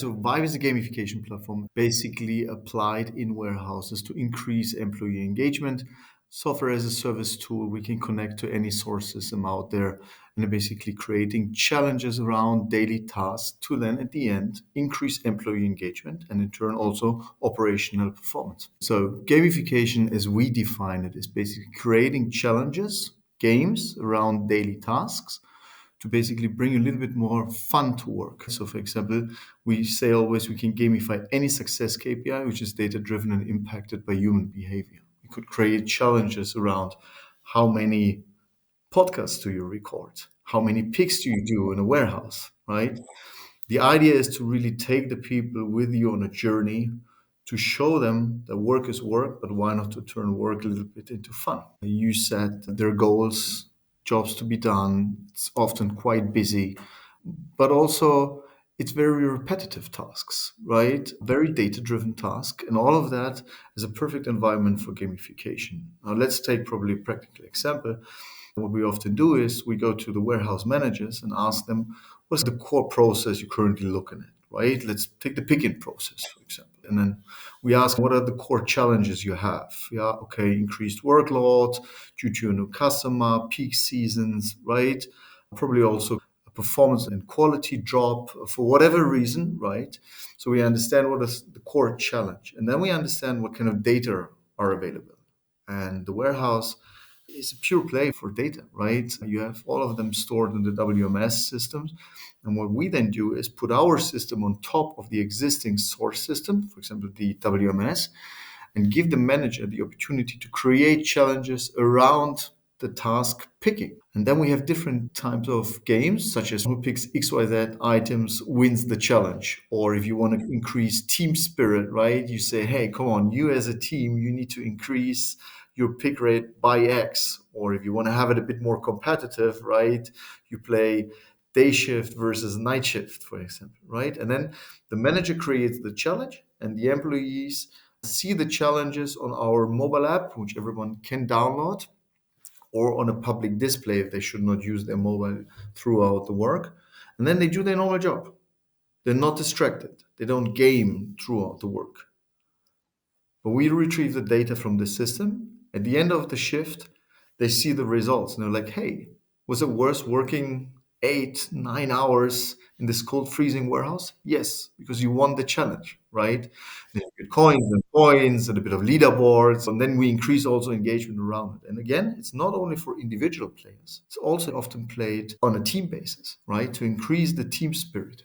So Vaibe is a gamification platform basically applied in warehouses to increase employee engagement. Software as a service tool, we can connect to any source system out there and basically creating challenges around daily tasks to then at the end increase employee engagement and in turn also operational performance. So gamification as we define it is basically creating challenges, games around daily tasks to basically bring a little bit more fun to work. So, for example, we say always we can gamify any success KPI, which is data driven and impacted by human behavior. We could create challenges around how many podcasts do you record? How many picks do you do in a warehouse, right? The idea is to really take the people with you on a journey to show them that work is work, but why not to turn work a little bit into fun? You set their goals, jobs to be done. It's often quite busy, but also it's very repetitive tasks, right? Very data-driven task, and all of that is a perfect environment for gamification. Now, let's take probably a practical example. What we often do is we go to the warehouse managers and ask them, what's the core process you're currently looking at, right? Let's take the pick-in process, for example. And then we ask, what are the core challenges you have? Yeah, okay, increased workload due to a new customer, peak seasons, right? Probably also a performance and quality drop for whatever reason, right? So we understand what is the core challenge. And then we understand what kind of data are available. And the warehouse is a pure play for data, right? You have all of them stored in the WMS systems. And what we then do is put our system on top of the existing source system, for example, the WMS, and give the manager the opportunity to create challenges around the task picking. And then we have different types of games, such as who picks XYZ items wins the challenge. Or if you want to increase team spirit, right? You say, hey, come on, you as a team, you need to increase your pick rate by X. Or if you want to have it a bit more competitive, right? You play day shift versus night shift, for example, right? And then the manager creates the challenge and the employees see the challenges on our mobile app, which everyone can download, or on a public display if they should not use their mobile throughout the work. And then they do their normal job. They're not distracted. They don't game throughout the work. But we retrieve the data from the system. At the end of the shift, they see the results and they're like, hey, was it worth working 8, 9 hours in this cold freezing warehouse? Yes, because you won the challenge, right? Then you get coins and points and a bit of leaderboards, and then we increase also engagement around it. And again, it's not only for individual players, it's also often played on a team basis, right? To increase the team spirit.